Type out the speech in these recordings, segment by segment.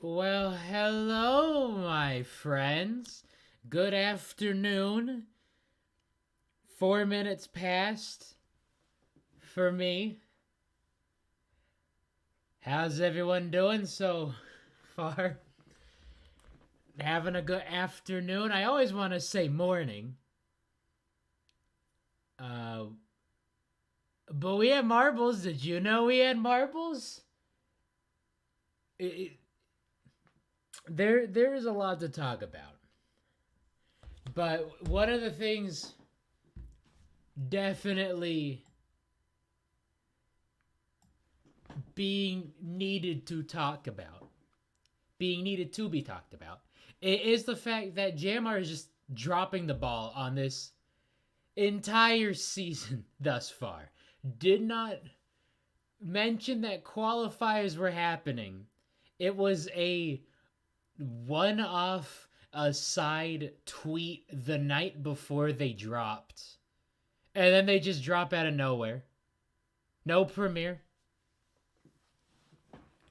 Well, hello, my friends. Good afternoon. 4 minutes past for me. How's everyone doing so far? Having a good afternoon? I always want to say morning. Uh, but we had marbles. Did you know we had marbles? It, there is a lot to talk about. But one of the things definitely being needed to talk about, being needed to be talked about, it is the fact that JMR is just dropping the ball on this entire season thus far. Did not mention that qualifiers were happening. It was a one off aside tweet the night before they dropped. And then they just drop out of nowhere. No premiere.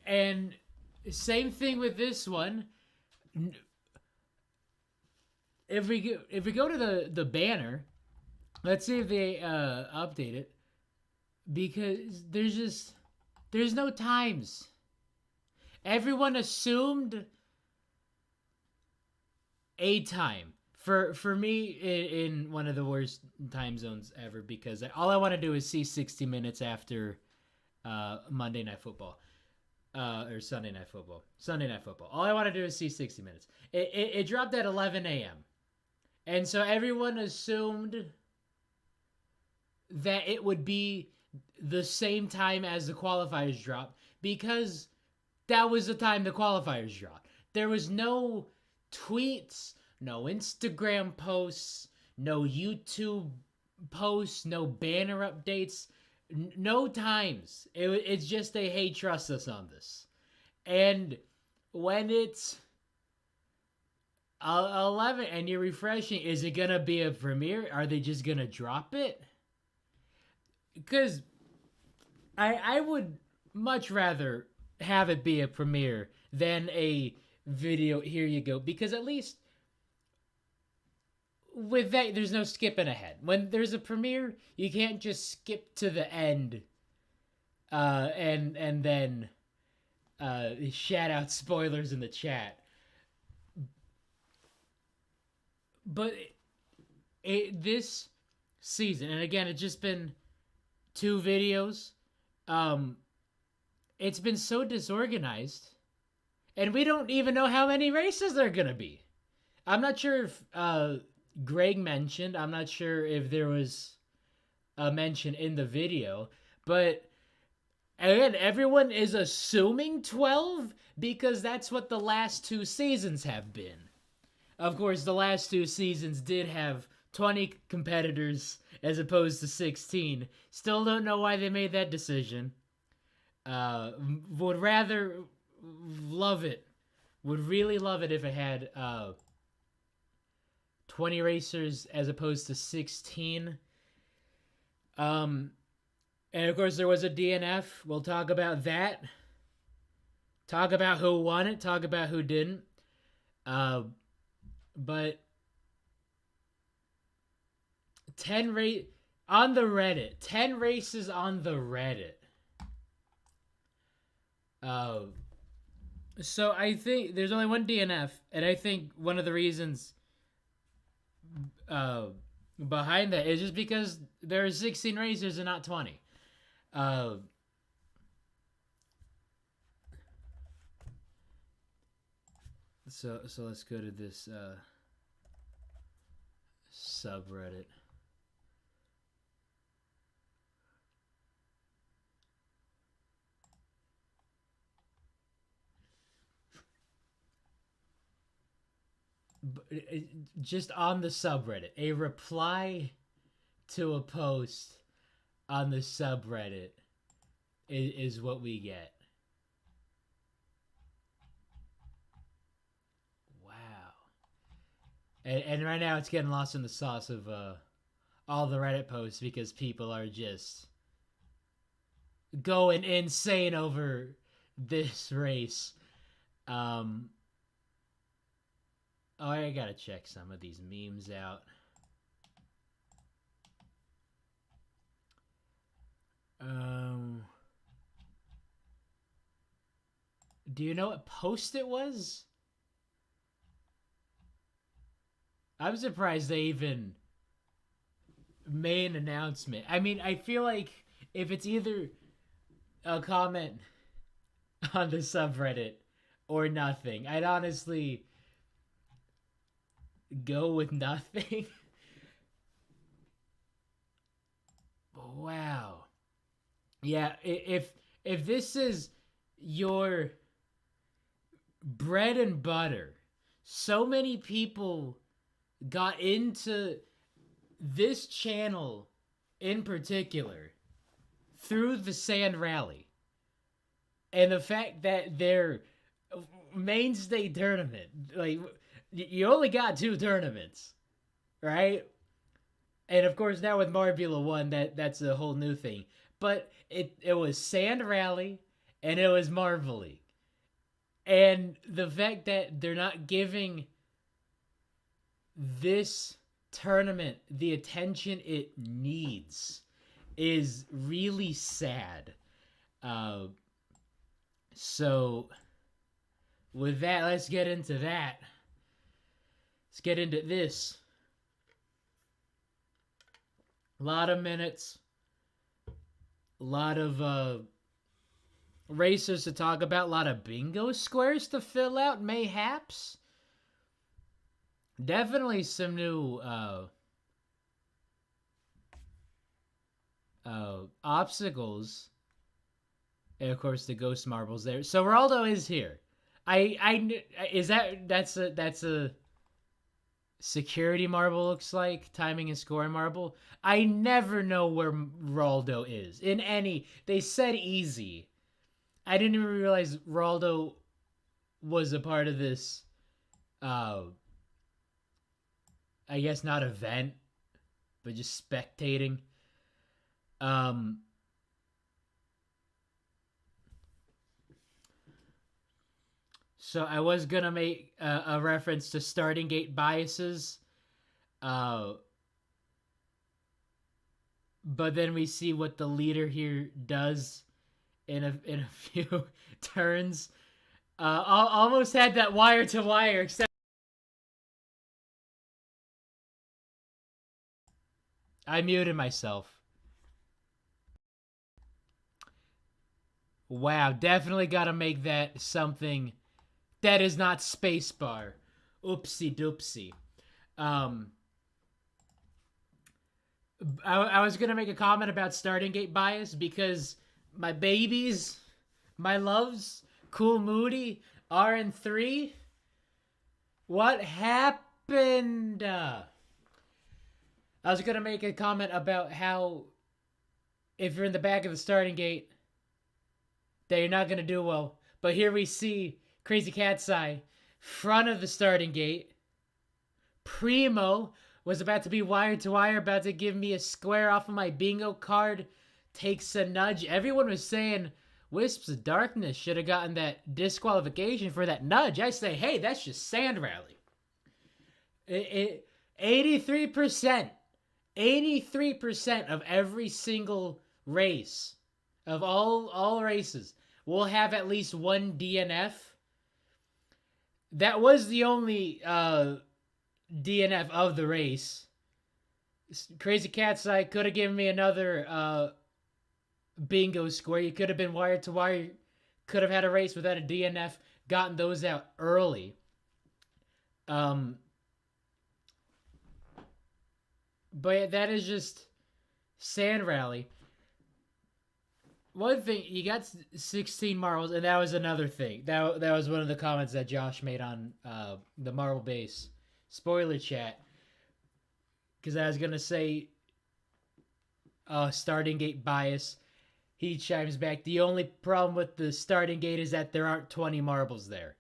And same thing with this one. If we go to the banner, let's see if they update it, because there's no times. Everyone assumed a time. For me, in one of the worst time zones ever, because all I want to do is see 60 minutes after Monday Night Football. Or Sunday Night Football. Sunday Night Football. All I want to do is see 60 minutes. It dropped at 11 a.m. And so everyone assumed that it would be the same time as the qualifiers drop, because that was the time the qualifiers dropped. There was no tweets, no Instagram posts, no YouTube posts, no banner updates, no times. It's just a hey, trust us on this. And when it's 11 and you're refreshing, is it gonna be a premiere? Are they just gonna drop it? Because I would much rather have it be a premiere than a video. Here you go, because at least with that there's no skipping ahead. When there's a premiere, you can't just skip to the end and then shout out spoilers in the chat. But this season, and again, it's just been two videos. Um, it's been so disorganized, and we don't even know how many races there are gonna be. I'm not sure if Greg mentioned. I'm not sure if there was a mention in the video, but again, everyone is assuming 12 because that's what the last two seasons have been. Of course, the last two seasons did have 20 competitors as opposed to 16. Still don't know why they made that decision. Would rather love it. Would really love it if it had 20 racers as opposed to 16. And of course, there was a DNF. We'll talk about that. Talk about who won it. Talk about who didn't. But 10 races on the Reddit. So I think there's only one DNF, and I think one of the reasons behind that is just because there are 16 racers and not 20. So let's go to this subreddit. Just on the subreddit, a reply to a post on the subreddit is what we get. Wow. And right now it's getting lost in the sauce of all the Reddit posts, because people are just going insane over this race. Um, oh, I gotta check some of these memes out. Um, do you know what post it was? I'm surprised they even made an announcement. I mean, I feel like if it's either a comment on the subreddit or nothing, I'd honestly go with nothing. Wow. Yeah, if this is your bread and butter, so many people got into this channel in particular through the Sand Rally and the fact that their mainstay tournament, like you only got two tournaments, right? And of course now with Marbula 1, that's a whole new thing. But it was Sand Rally and it was Marvel League. And the fact that they're not giving this tournament the attention it needs is really sad. Uh, so with that, let's get into that. Let's get into this. A lot of minutes, a lot of racers to talk about, a lot of bingo squares to fill out, mayhaps. Definitely some new obstacles, and of course the ghost marbles there. So Raldo is here. I is that's a security marble, looks like timing and scoring marble. I never know where Raldo is in any. They said easy. I didn't even realize Raldo was a part of this. I guess not event, but just spectating. Um, so I was gonna make a reference to starting gate biases, uh, but then we see what the leader here does in a few turns. Almost had that wire to wire, except I muted myself. Wow, definitely got to make that something that is not spacebar. Oopsie doopsie. Um, I was gonna make a comment about starting gate bias because my babies, my loves, Cool Moody, RN3. What happened? I was gonna make a comment about how if you're in the back of the starting gate, that you're not gonna do well. But here we see Crazy Cat's Eye, front of the starting gate. Primo was about to be wire to wire, about to give me a square off of my bingo card. Takes a nudge. Everyone was saying Wisps of Darkness should have gotten that disqualification for that nudge. I say, hey, that's just Sand Rally. 83%. 83% of every single race, of all races, will have at least one DNF. That was the only DNF of the race. Crazy Cat's Eye could have given me another bingo square. You could have been wire to wire. Could have had a race without a DNF. Gotten those out early. But that is just Sand Rally. One thing, you got 16 marbles, and that was another thing. That was one of the comments that Josh made on the Marble Base spoiler chat. Because I was going to say starting gate bias. He chimes back, the only problem with the starting gate is that there aren't 20 marbles there.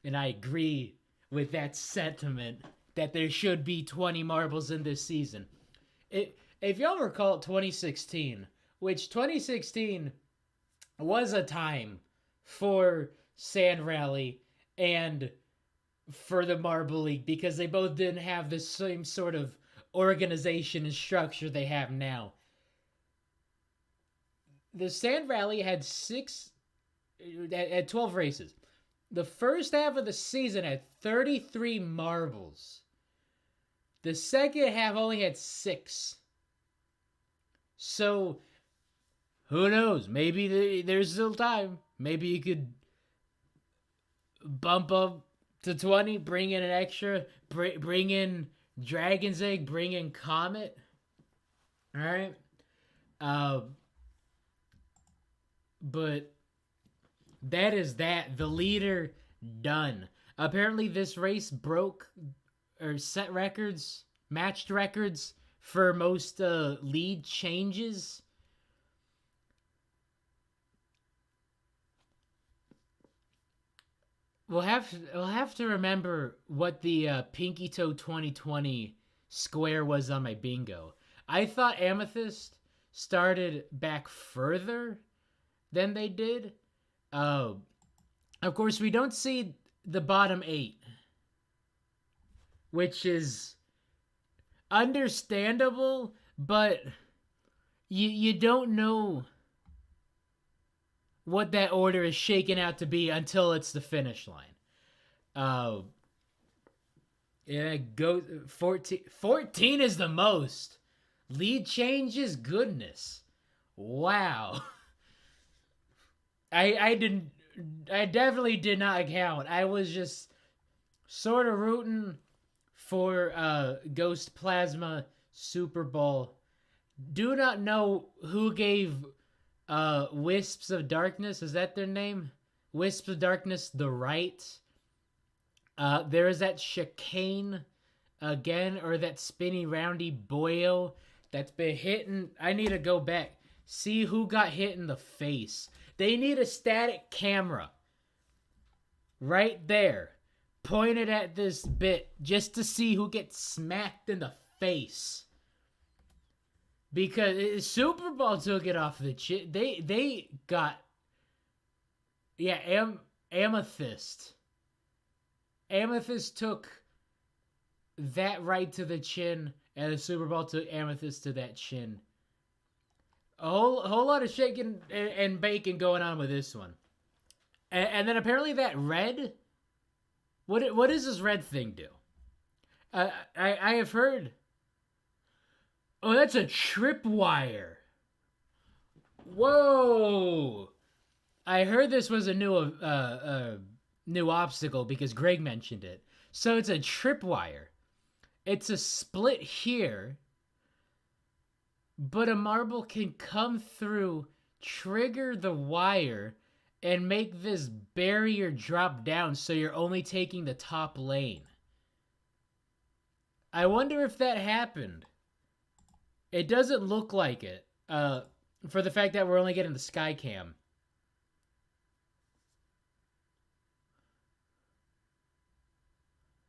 And I agree with that sentiment that there should be 20 marbles in this season. If y'all recall 2016, which 2016 was a time for Sand Rally and for the Marble League because they both didn't have the same sort of organization and structure they have now. The Sand Rally had 12 races. The first half of the season had 33 marbles. The second half only had 6. So, who knows? Maybe there's still time. Maybe you could bump up to 20, bring in an extra, bring in Dragon's Egg, bring in Comet. All right. Uh, but that is that. The leader done. Apparently, this race broke or set records, matched records for most lead changes. We'll have to remember what the Pinky Toe 2020 square was on my bingo. I thought Amethyst started back further than they did. Uh, of course, we don't see the bottom 8, which is understandable, but you don't know what that order is shaken out to be until it's the finish line. Uh, yeah, go 14. 14 is the most. Lead changes, goodness. Wow. I definitely did not count. I was just sort of rooting for Ghost Plasma Super Bowl. Do not know who gave Wisps of Darkness, is that their name? Wisps of Darkness the right. There is that chicane again, or that spinny roundy boyo that's been hitting. I need to go back, see who got hit in the face. They need a static camera right there pointed at this bit just to see who gets smacked in the face. Because Super Bowl took it off the chin. They got, yeah, Amethyst. Amethyst took that right to the chin, and the Super Bowl took Amethyst to that chin. A whole lot of shaking and bacon going on with this one. And then apparently that red, what does this red thing do? I have heard. Oh, that's a tripwire. Whoa! I heard this was a new obstacle because Greg mentioned it. So it's a tripwire. It's a split here, but a marble can come through, trigger the wire, and make this barrier drop down so you're only taking the top lane. I wonder if that happened. It doesn't look like it, for the fact that we're only getting the sky cam.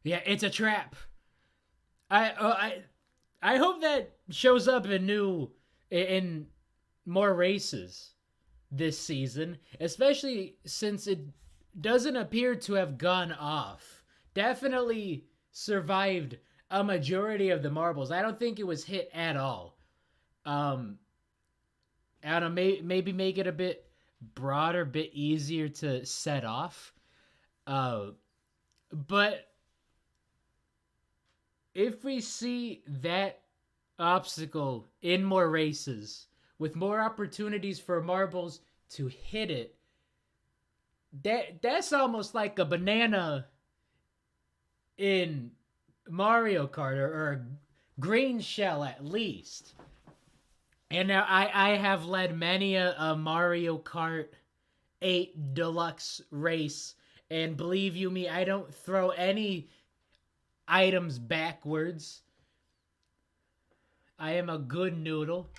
Yeah, it's a trap. I hope that shows up in more races this season, especially since it doesn't appear to have gone off. Definitely survived a majority of the marbles. I don't think it was hit at all. I don't know, maybe make it a bit broader, bit easier to set off. But if we see that obstacle in more races, with more opportunities for marbles to hit it, that's almost like a banana in Mario Kart, or a green shell at least. And now I have led many a Mario Kart 8 Deluxe race, and believe you me, I don't throw any items backwards. I am a good noodle.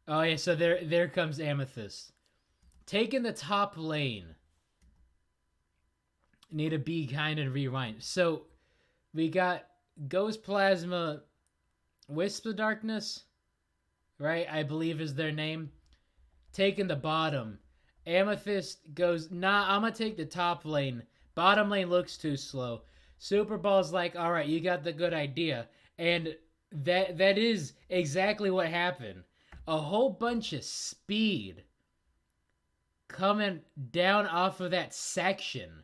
Oh yeah, so there comes Amethyst. Taking the top lane. Need to be kind and rewind. So we got Ghost Plasma, Wisp of Darkness. right? I believe is their name. Taking the bottom. Amethyst goes, nah, I'm gonna take the top lane. Bottom lane looks too slow. Super Ball's like, all right, you got the good idea. And that is exactly what happened. A whole bunch of speed coming down off of that section,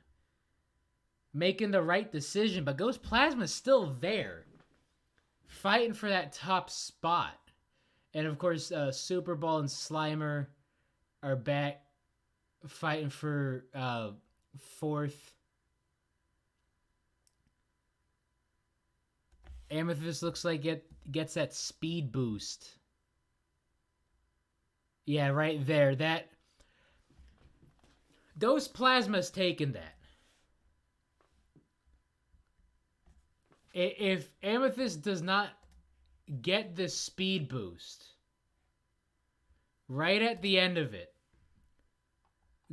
making the right decision. But Ghost Plasma's still there, fighting for that top spot. And of course, Super Ball and Slimer are back fighting for fourth. Amethyst looks like gets that speed boost. Yeah, right there. That Ghost Plasma's taken that. If Amethyst does not get this speed boost right at the end of it,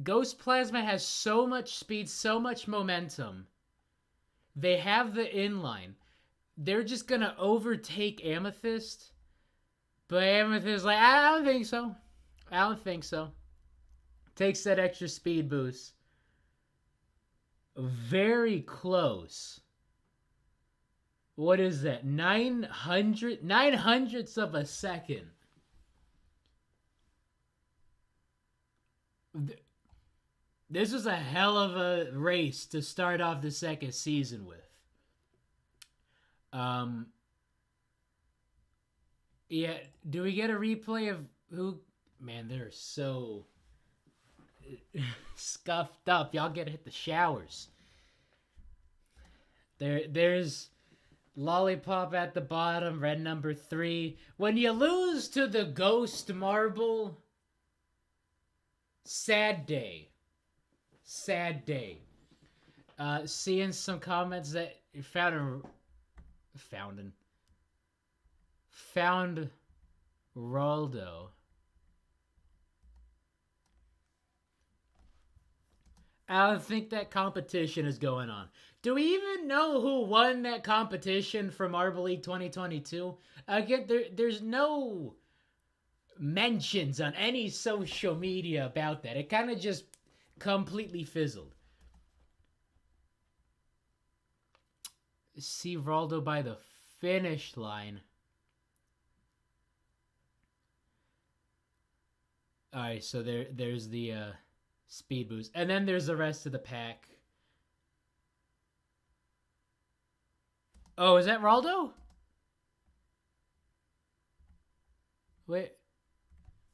Ghost Plasma has so much speed, so much momentum. They have the inline. They're just going to overtake Amethyst. But Amethyst is like, I don't think so. I don't think so. Takes that extra speed boost. Very close. What is that? 900ths of a second. This was a hell of a race to start off the second season with. Yeah, do we get a replay of who? Man, they're so scuffed up. Y'all gotta hit the showers. There's Lollipop at the bottom, red number 3. When you lose to the Ghost Marble, sad day. Sad day. Seeing some comments that found Raldo. I don't think that competition is going on. Do we even know who won that competition for Marble League 2022? Again, there's no mentions on any social media about that. It kind of just completely fizzled. See Raldo by the finish line. All right, so there's the speed boost, and then there's the rest of the pack. Oh, is that Raldo? Wait.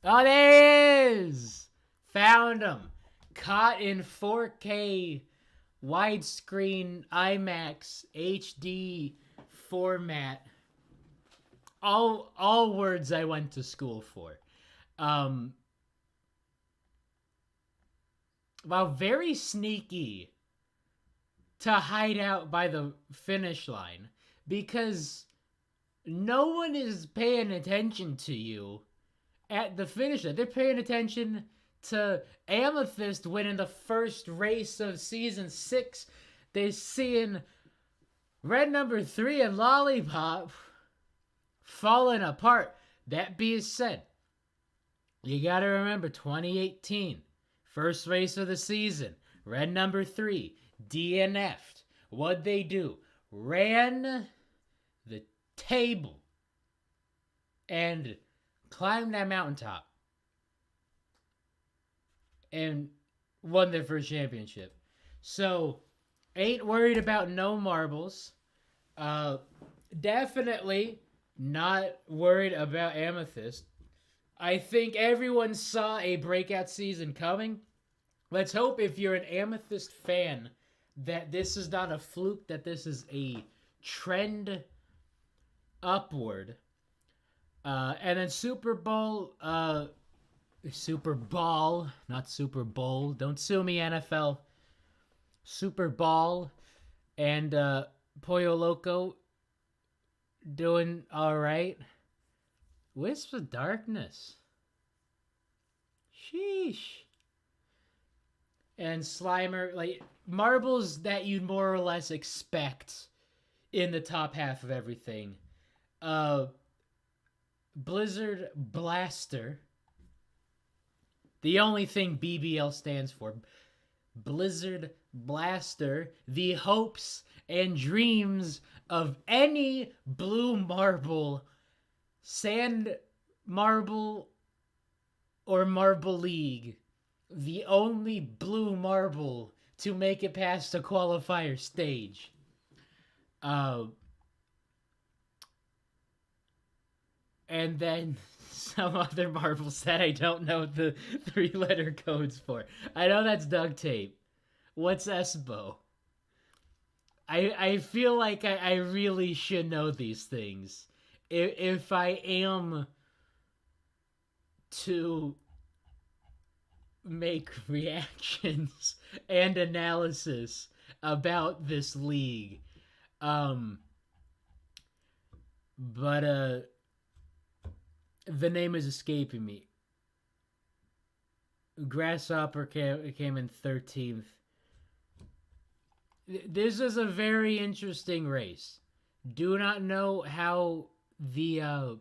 Oh, there he is! Found him. Caught in 4K widescreen IMAX HD format. All words I went to school for. Wow, very sneaky to hide out by the finish line because no one is paying attention to you at the finish line. They're paying attention to Amethyst winning the first race of season 6. They're seeing red number 3 and Lollipop falling apart. That being said, you gotta remember 2018, first race of the season, red number 3, DNF'd. What'd they do? Ran the table and climbed that mountaintop and won their first championship. So, ain't worried about no marbles. Definitely not worried about Amethyst. I think everyone saw a breakout season coming. Let's hope if you're an Amethyst fan that this is not a fluke, that this is a trend upward. And then Super Bowl, not Super Bowl. Don't sue me, NFL. Super Bowl and Pollo Loco doing all right. Wisps of Darkness. Sheesh. And Slimer, like marbles that you'd more or less expect in the top half of everything. Blizzard Blaster. The only thing BBL stands for. Blizzard Blaster. The hopes and dreams of any blue marble, sand marble, or marble league. The only blue marble to make it past the qualifier stage. Uh, and then some other marbles that I don't know the 3-letter codes for. I know that's duct tape. What's SBO? I feel like I really should know these things. If I am to make reactions and analysis about this league. But the name is escaping me. Grasshopper came in 13th. This is a very interesting race. Do not know how the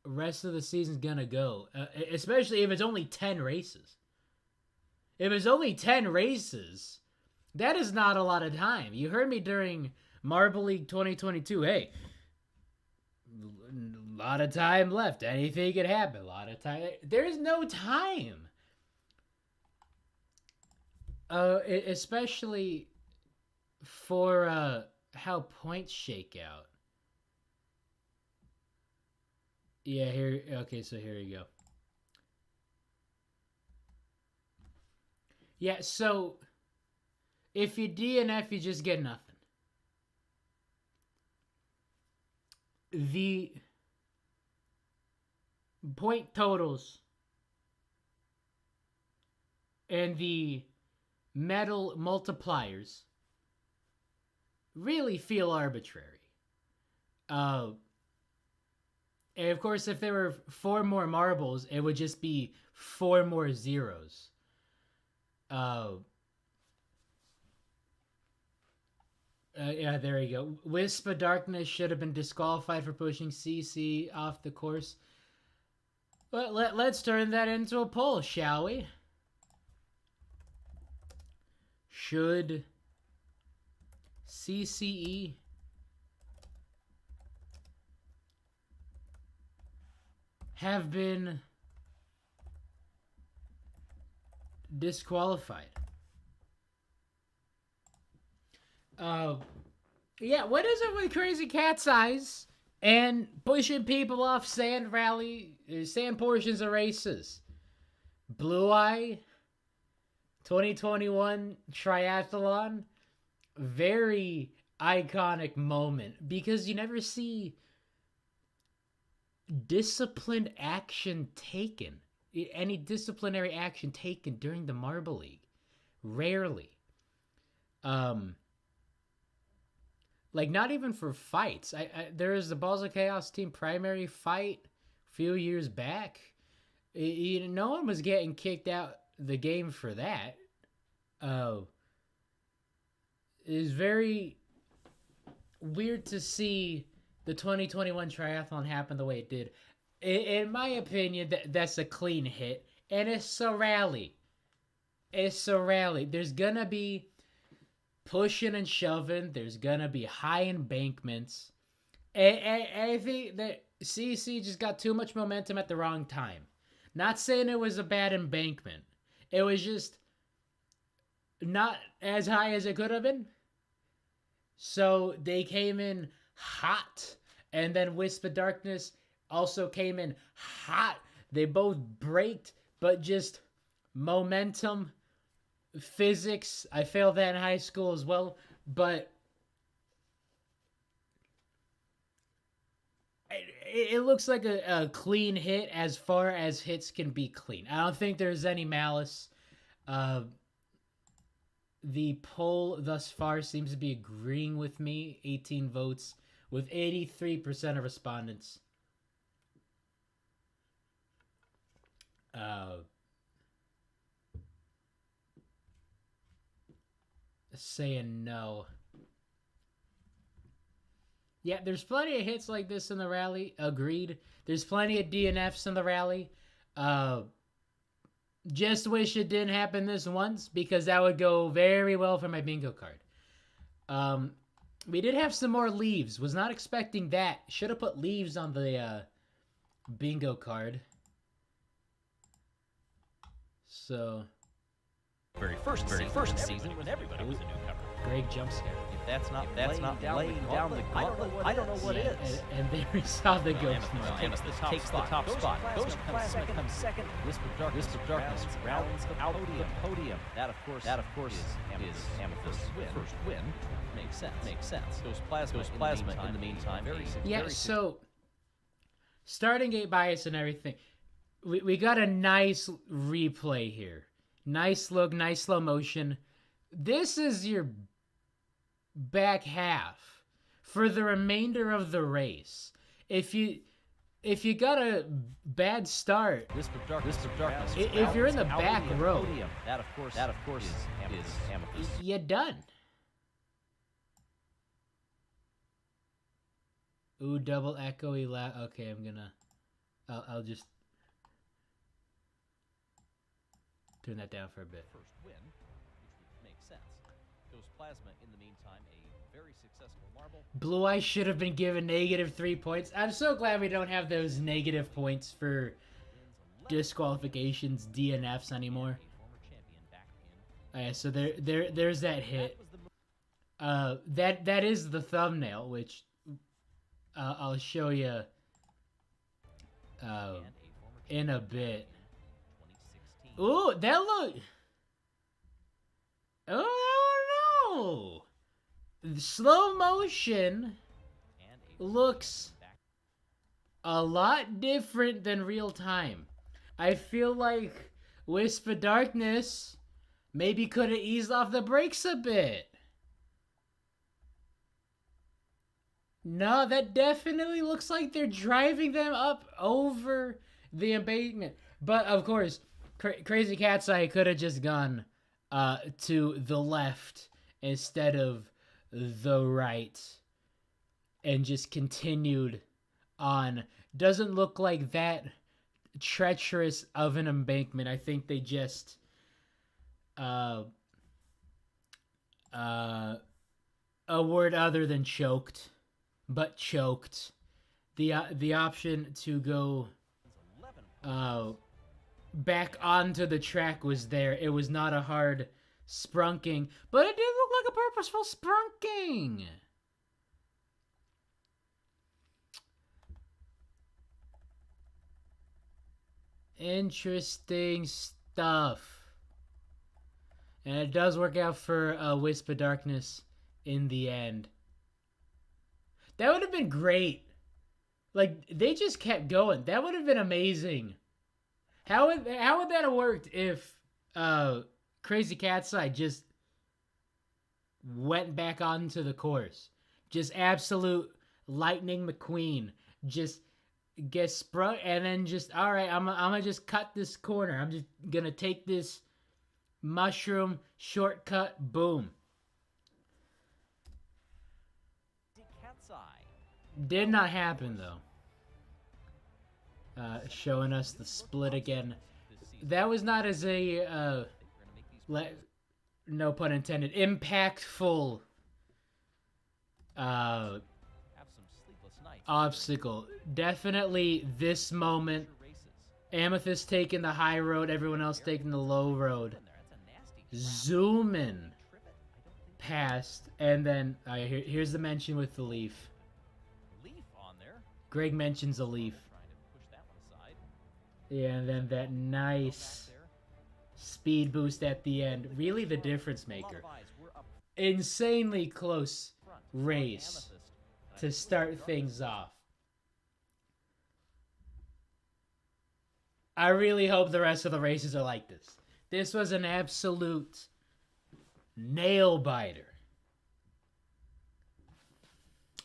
rest of the season's gonna go, especially if it's only 10 races. If it's only 10 races, that is not a lot of time. You heard me during Marble League 2022. Hey, a lot of time left. Anything could happen. A lot of time. There's no time. Especially for how points shake out. Yeah, here. Okay, so here you go. Yeah, so if you DNF, you just get nothing. The point totals and the medal multipliers really feel arbitrary. And of course, if there were 4 more marbles, it would just be 4 more zeros. Yeah, there you go. Wisp of Darkness should have been disqualified for pushing CC off the course. But let's turn that into a poll, shall we? Should CCE have been disqualified? Yeah, what is it with Crazy Cat's Eyes and pushing people off sand portions of races? Blue Eye 2021 triathlon, very iconic moment because you never see disciplined action taken, any disciplinary action taken during the Marble League. Rarely. Like, not even for fights. There was the Balls of Chaos team primary fight a few years back. No one was getting kicked out the game for that. It is very weird to see the 2021 triathlon happen the way it did. In my opinion, that's a clean hit. And it's a rally. It's a rally. There's going to be pushing and shoving. There's gonna be high embankments. And I think that CC just got too much momentum at the wrong time. Not saying it was a bad embankment. It was just not as high as it could have been. So they came in hot. And then Wisp of Darkness also came in hot. They both braked, but just momentum, physics. I failed that in high school as well, but it looks like a clean hit as far as hits can be clean. I don't think there's any malice. The poll thus far seems to be agreeing with me. 18 votes with 83% of respondents saying no. Yeah, there's plenty of hits like this in the rally. Agreed. There's plenty of DNFs in the rally. Uh, just wish it didn't happen this once because that would go very well for my bingo card. Um, we did have some more leaves. Was not expecting that. Should have put leaves on the bingo card. So, very first season when everybody was a newcomer. Greg jump scare. If that's not laying down the gauntlet, I don't know what is. And there we saw the ghost. Amethyst takes the top spot. Ghost Plasma comes second. Wisp of Darkness rounds out the podium. That of course is Amethyst's first win. Makes sense. Ghost Plasma in the meantime. So starting gate bias and everything. We got a nice replay here. Nice look, nice slow motion. This is your back half for the remainder of the race. If you got a bad start, Wisp of Darkness if you're in the back row, podium. That of course is Amethyst. You're done. Ooh, double echoey loud. Okay, I'll just turn that down for a bit. First win, which makes sense. Ghost Plasma in the meantime a very successful marble. Blue Eye should have been given -3 points. I'm so glad we don't have those negative points for disqualifications, DNFs anymore. So there's that hit. That is the thumbnail, which I'll show you in a bit. Ooh, that look. Oh no! The slow motion looks a lot different than real time. I feel like Wisp of Darkness maybe could have eased off the brakes a bit. No, that definitely looks like they're driving them up over the embankment. But of course, Crazy Cat's Eye could have just gone to the left instead of the right and just continued on. Doesn't look like that treacherous of an embankment. I think they just a word other than choked, but choked. The option to go back onto the track was there. It was not a hard sprunking, but it did look like a purposeful sprunking. Interesting stuff. And it does work out for Wisp of Darkness in the end. That would have been great. Like, they just kept going. That would have been amazing. How would that have worked if Crazy Cat's Eye just went back onto the course? Just absolute Lightning McQueen. Just get sprung and then just, all right, I'm gonna just cut this corner. I'm just gonna take this mushroom shortcut. Boom. Did not happen though. Showing us the split again. That was not as a, no pun intended, impactful obstacle. Definitely this moment. Amethyst taking the high road, everyone else taking the low road. Zooming past, and then here's the mention with the leaf. Greg mentions a leaf. Yeah, and then that nice speed boost at the end. Really the difference maker. Insanely close race to start things off. I really hope the rest of the races are like this. This was an absolute nail biter.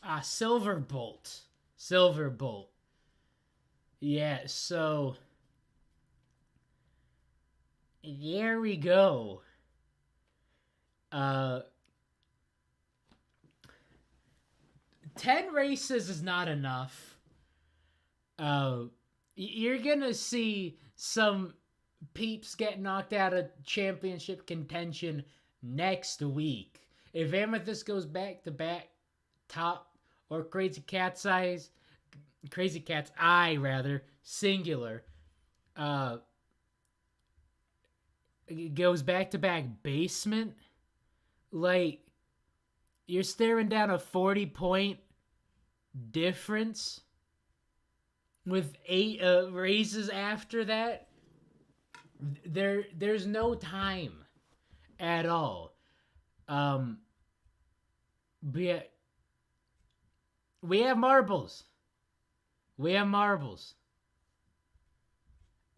Silverbolt. Silverbolt. Yeah, so there we go. 10 races is not enough. You're gonna see some peeps get knocked out of championship contention next week. If Amethyst goes back to back top, or Crazy Cat's Eye rather, singular, goes back to back basement, like, you're staring down a 40-point difference with 8 races after that. There's no time at all. But yeah, we have marbles.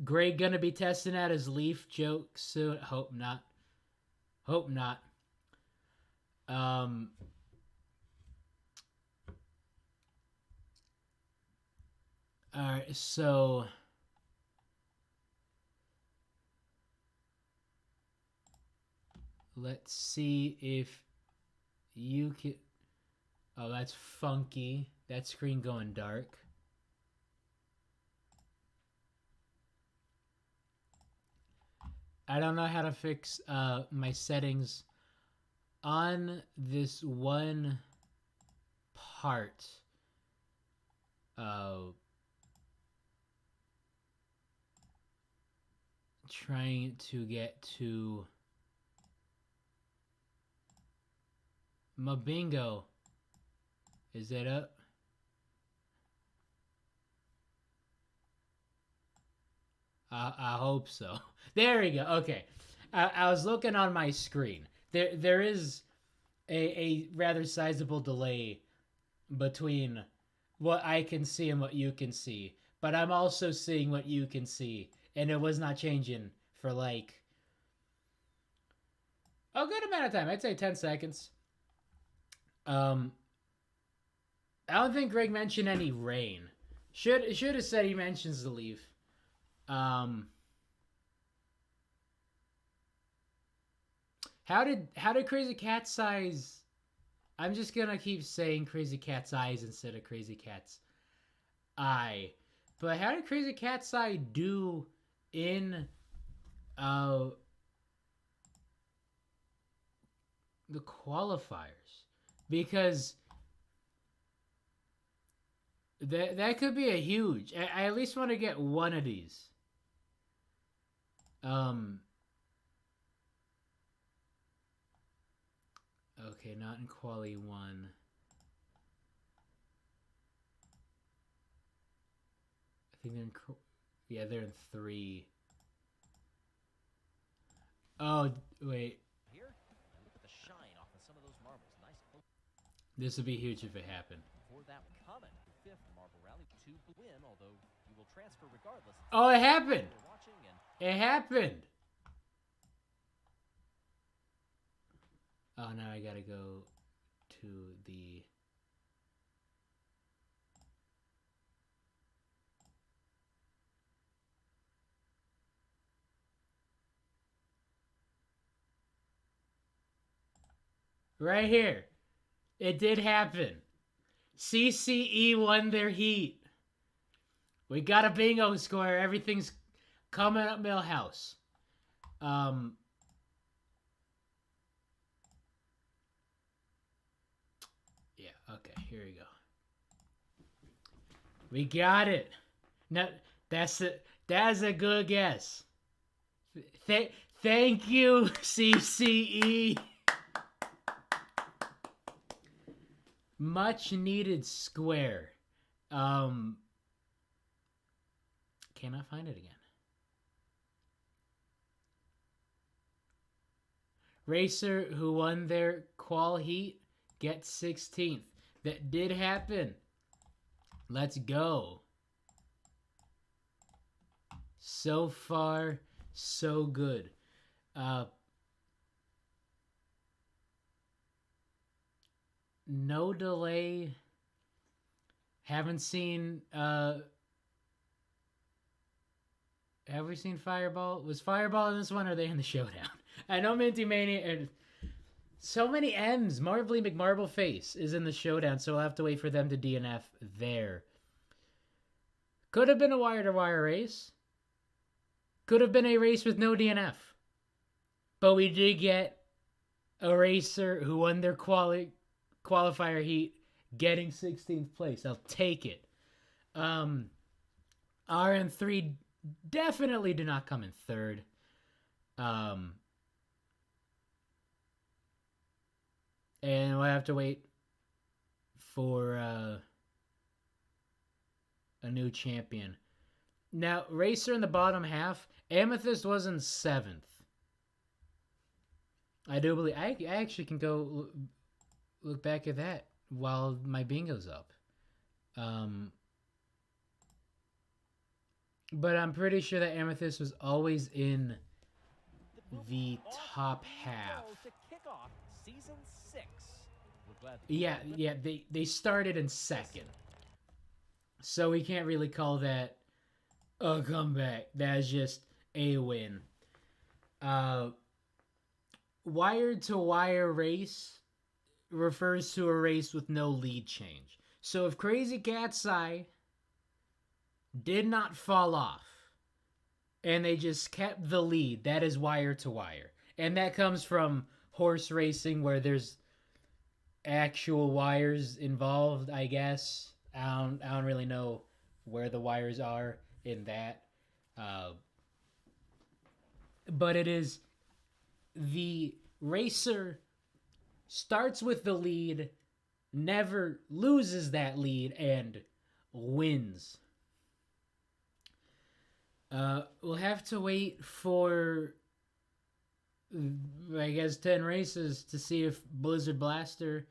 Greg gonna be testing out his Leaf joke soon. Hope not. Alright, so let's see if you can. Oh, that's funky. That screen going dark. I don't know how to fix my settings on this one part. Trying to get to my bingo. Is that up? I hope so. There we go. Okay. I was looking on my screen. There is a rather sizable delay between what I can see and what you can see. But I'm also seeing what you can see. And it was not changing for like a good amount of time. I'd say 10 seconds. I don't think Greg mentioned any rain. Should have said he mentions the leaf. How did Crazy Cat's Eyes? I'm just gonna keep saying Crazy Cat's Eyes instead of Crazy Cat's Eye. But how did Crazy Cat's Eye do in the qualifiers? Because that could be a huge. I at least want to get one of these. Okay, not in quali 1. I think they're in. Yeah, they're in 3. Oh wait. Here, look at the shine off of some of those marbles. Nice. This would be huge if it happened. For that comment, 5th Marble Rally to win, although you will transfer regardless. Oh, it happened. It happened. Oh, now I gotta go to the. Right here. It did happen. CCE won their heat. We got a bingo score. Everything's coming up Millhouse. Yeah, okay, here we go. We got it. No, that's a good guess. Thank you, CCE. Much needed square. Cannot find it again. Racer who won their qual heat gets 16th. That did happen. Let's go. So far, so good. No delay. Haven't seen have we seen Fireball? Was Fireball in this one, or are they in the showdown? I know Minty Mania and So many M's. Marvelly McMarbleface is in the showdown, so we'll have to wait for them to DNF there. Could have been a wire-to-wire race. Could have been a race with no DNF. But we did get a racer who won their qualifier heat getting 16th place. I'll take it. RN3 definitely did not come in third. And we'll have to wait for a new champion. Now, racer in the bottom half, Amethyst was in 7th. I do believe I actually can go look back at that while my bingo's up. But I'm pretty sure that Amethyst was always in the top half. Yeah, they started in 2nd. So we can't really call that a comeback. That's just a win. Wire-to-wire race refers to a race with no lead change. So if Crazy Cat's Eye did not fall off and they just kept the lead, that is wire-to-wire. And that comes from horse racing where there's actual wires involved, I guess. I don't really know where the wires are in that. But it is the racer starts with the lead, never loses that lead, and wins. We'll have to wait for, I guess, 10 races to see if Blizzard Blaster...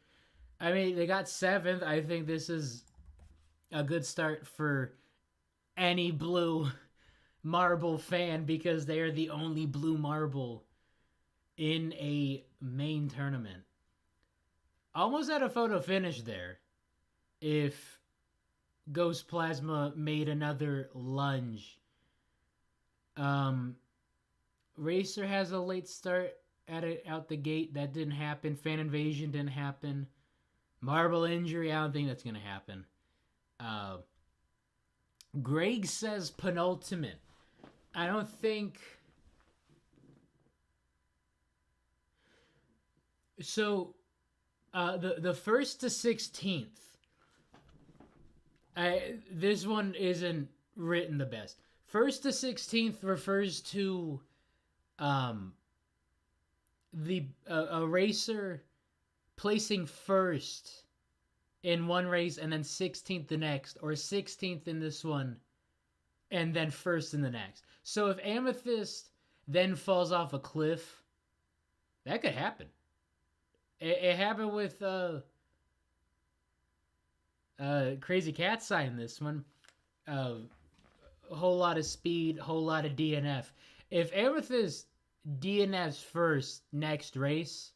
I mean, they got 7th. I think this is a good start for any blue marble fan because they are the only blue marble in a main tournament. Almost had a photo finish there if Ghost Plasma made another lunge. Racer has a late start at it out the gate. That didn't happen. Fan Invasion didn't happen. Marble Injury, I don't think that's going to happen. Greg says penultimate. I don't think... So, the 1st to 16th, this one isn't written the best. 1st to 16th refers to a racer placing 1st in one race and then 16th the next, or 16th in this one and then 1st in the next. So if Amethyst then falls off a cliff, that could happen. It happened with Crazy Cat's Eye in this one. A whole lot of speed, whole lot of DNF. If Amethyst DNFs first next race,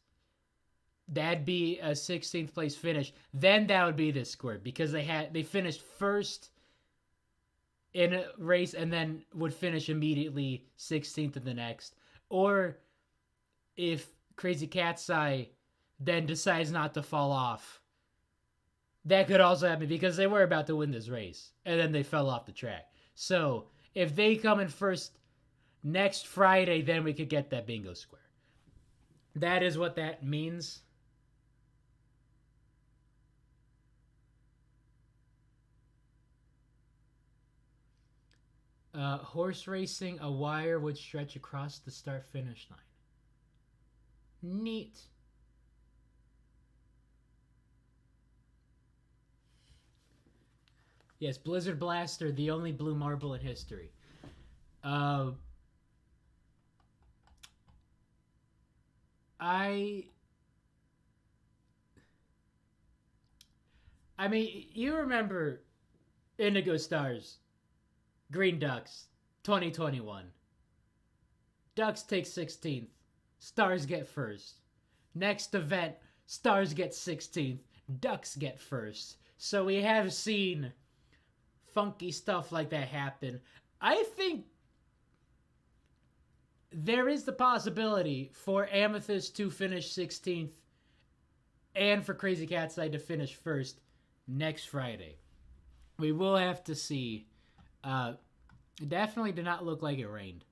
that'd be a 16th place finish. Then that would be this score because they finished 1st in a race and then would finish immediately 16th in the next. Or if Crazy Cat's Eye then decides not to fall off, that could also happen because they were about to win this race and then they fell off the track. So if they come in 1st next Friday, then we could get that bingo square. That is what that means. Horse racing, a wire would stretch across the start-finish line. Neat. Yes, Blizzard Blaster, the only blue marble in history. I mean, you remember Indigo Stars, Green Ducks, 2021. Ducks take 16th. Stars get 1st. Next event, Stars get 16th. Ducks get 1st. So we have seen funky stuff like that happen. I think there is the possibility for Amethyst to finish 16th and for Crazy Cat's Eye to finish first next Friday. We will have to see. It definitely did not look like it rained.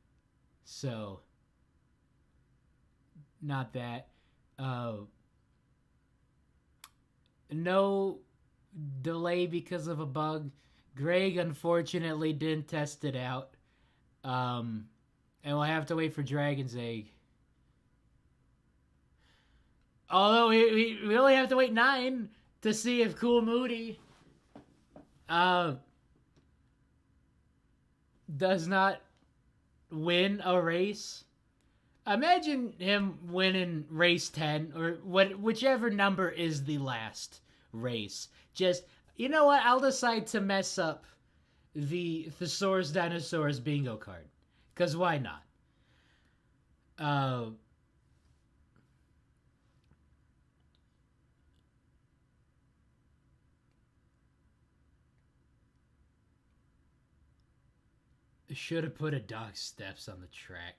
So, not that. No delay because of a bug. Greg unfortunately didn't test it out. And we'll have to wait for Dragon's Egg. Although we only have to wait 9 to see if Cool Moody does not win a race. Imagine him winning race 10 or whichever number is the last race. Just, you know what? I'll decide to mess up the Thesaurus Dinosaurs bingo card. Because why not? Should have put a dog steps on the track.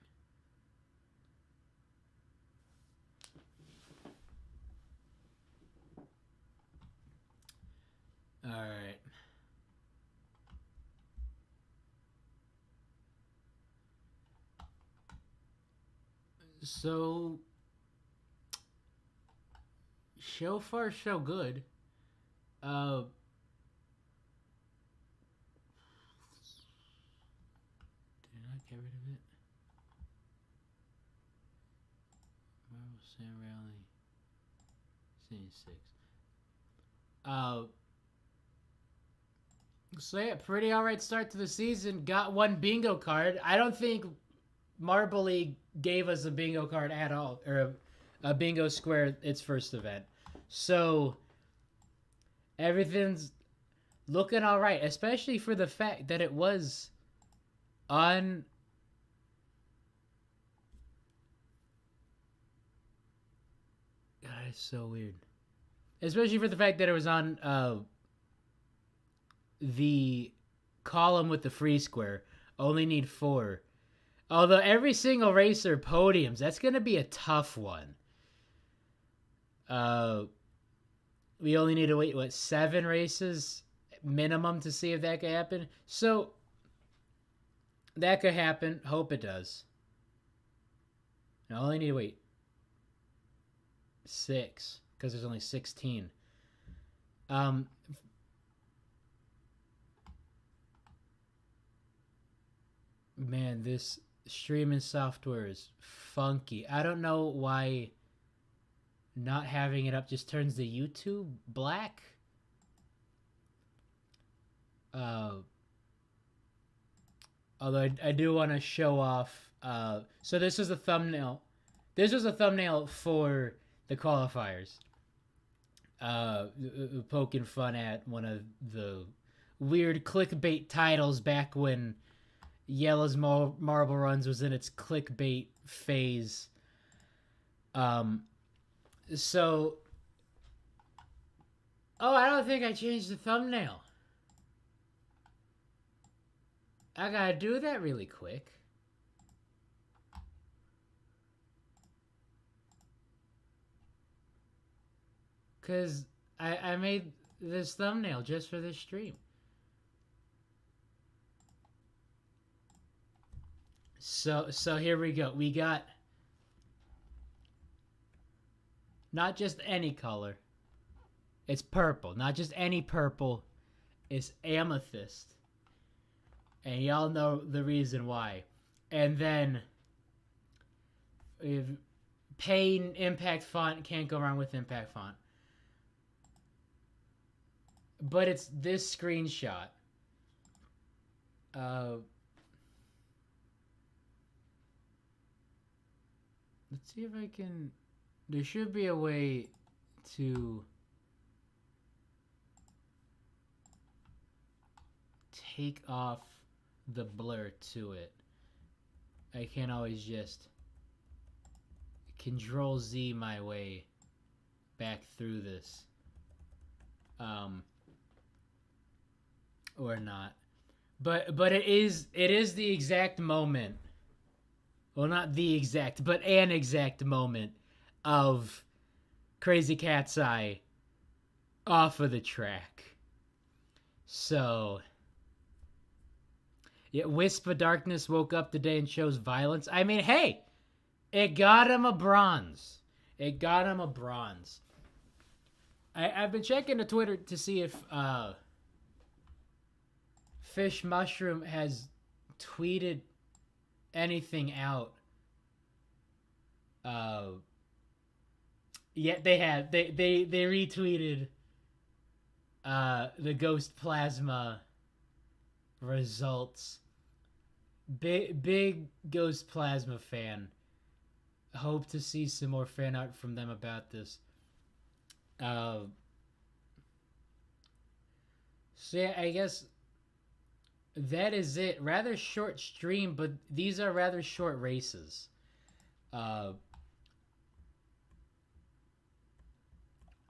All right. So far so good. Did I get rid of it? Marvel Sand Rally. Scene 6. So yeah, pretty alright start to the season. Got one bingo card. I don't think Marble League gave us a bingo card at all, or a bingo square its first event. So everything's looking all right, especially for the fact that it was on God, it's so weird. Especially for the fact that it was on the column with the free square. Only need 4. Although every single racer podiums, that's going to be a tough one. We only need to wait, 7 races minimum to see if that could happen? So, that could happen. Hope it does. I only need to wait 6, because there's only 16. Man, this streaming software is funky. I don't know why not having it up just turns the YouTube black. Although I do want to show off. So this was a thumbnail. This was a thumbnail for the qualifiers. Poking fun at one of the weird clickbait titles back when Yella's Marble Runs was in its clickbait phase. So... Oh, I don't think I changed the thumbnail. I gotta do that really quick. Because I made this thumbnail just for this stream. So here we go. We got not just any color. It's purple. Not just any purple. It's amethyst. And y'all know the reason why. And then if Pain Impact Font, can't go wrong with Impact Font. But it's this screenshot. Let's see if I can... There should be a way to take off the blur to it. I can't always just Control Z my way back through this. Or not. But it is the exact moment. Well, not the exact, but an exact moment of Crazy Cat's Eye off of the track. So, yeah, Wisp of Darkness woke up today and shows violence. I mean, hey, it got him a bronze. It got him a bronze. I've been checking the Twitter to see if Fish Mushroom has tweeted anything out. Yeah, they have. They retweeted the Ghost Plasma results. Big Ghost Plasma fan. Hope to see some more fan art from them about this. So yeah, I guess that is it. Rather short stream, but these are rather short races.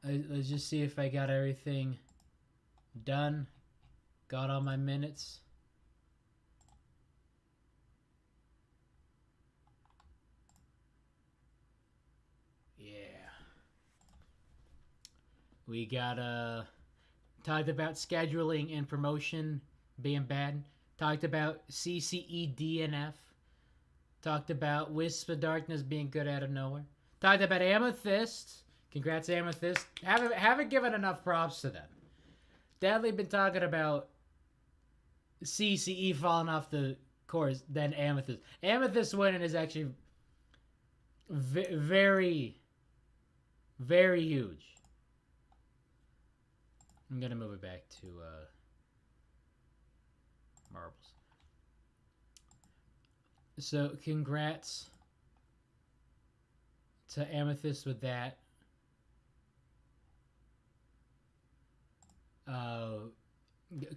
Let's just see if I got everything done. Got all my minutes. Yeah. We got talked about scheduling and promotion being bad. Talked about CCE DNF. Talked about Wisp of Darkness being good out of nowhere. Talked about Amethyst. Congrats, Amethyst. Haven't given enough props to them. Definitely been talking about CCE falling off the course than Amethyst. Amethyst winning is actually very, very huge. I'm gonna move it back to marbles. So congrats to Amethyst with that.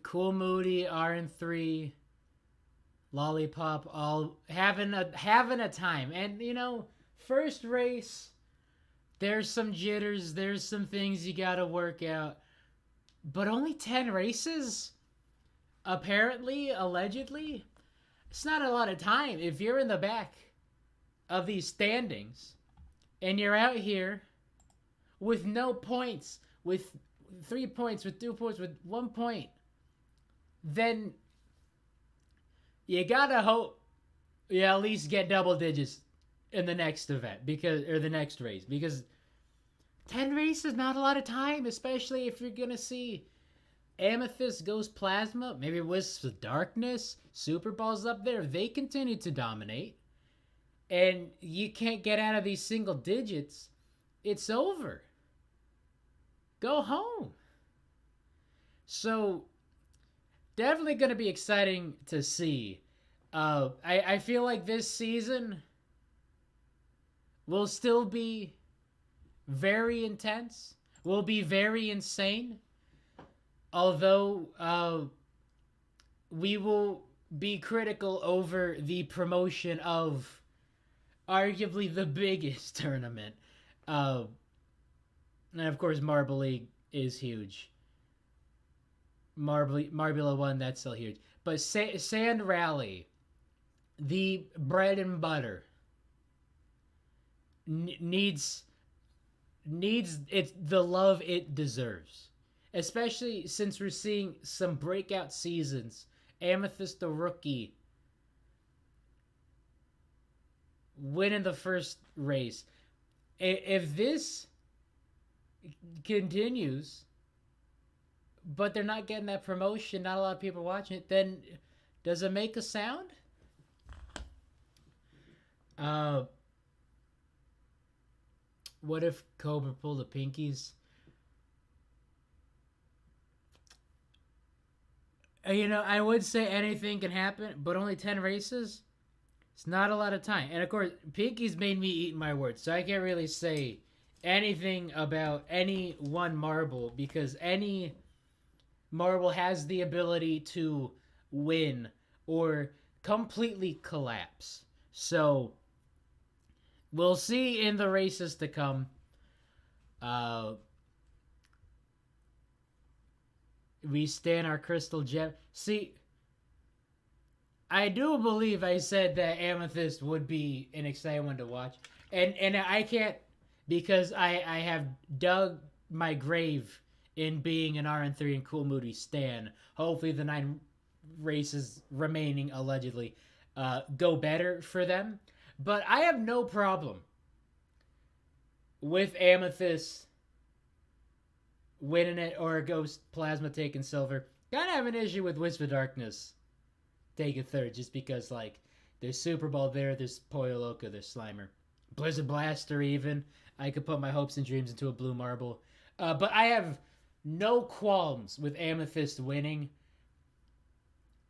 Cool Moody, RN3, Lollipop, all having a time. And you know, first race, there's some jitters, there's some things you gotta work out. But only 10 races? Apparently, allegedly? It's not a lot of time. If you're in the back of these standings and you're out here with no points, with 3 points, with 2 points, with 1 point, then you gotta hope you at least get double digits in the next event, or the next race, because 10 races is not a lot of time, especially if you're gonna see Amethyst, Ghost Plasma, maybe Wisps of Darkness, Super Balls up there. If they continue to dominate and you can't get out of these single digits, it's over. Go home. So definitely going to be exciting to see. I feel like this season will still be very intense, will be very insane. Although we will be critical over the promotion of arguably the biggest tournament. And of course, Marble League is huge. Marbula 1, that's still huge. But Sand Rally, the bread and butter, needs the love it deserves. Especially since we're seeing some breakout seasons. Amethyst the rookie winning the first race. If this continues, but they're not getting that promotion, not a lot of people watching it, then does it make a sound? What if Cobra pulled the pinkies? You know, I would say anything can happen, but only 10 races? It's not a lot of time. And of course, Pinky's made me eat my words, so I can't really say anything about any one marble, because any marble has the ability to win or completely collapse. So, we'll see in the races to come. We stand our crystal gem. See, I do believe I said that Amethyst would be an exciting one to watch, and I can't because I have dug my grave in being an RN3 and Cool Moody stan. Hopefully the 9 races remaining, allegedly, go better for them. But I have no problem with Amethyst winning it or Ghost Plasma taking silver. Kind of have an issue with Wisp of Darkness taking third, just because, like, there's Super Bowl there, there's Pollo Loco, there's Slimer. Blizzard Blaster, even. I could put my hopes and dreams into a blue marble. But I have no qualms with Amethyst winning.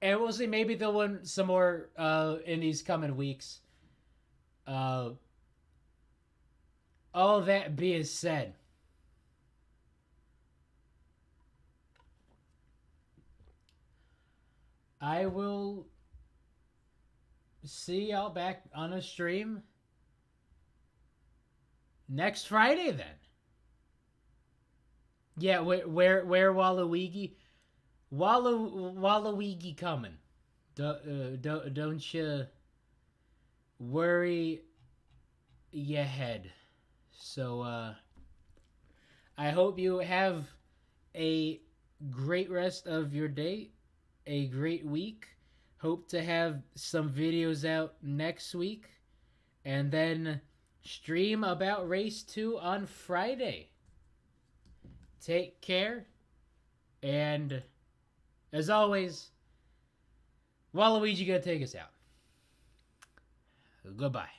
And we'll see, maybe they'll win some more in these coming weeks. All that being said, I will see y'all back on a stream next Friday then. Yeah, where Waluigi? Waluigi coming. Don't you worry your head. So I hope you have a great rest of your day, a great week. Hope to have some videos out next week, and then stream about Race 2 on Friday. Take care, and as always, Waluigi gonna take us out. Goodbye.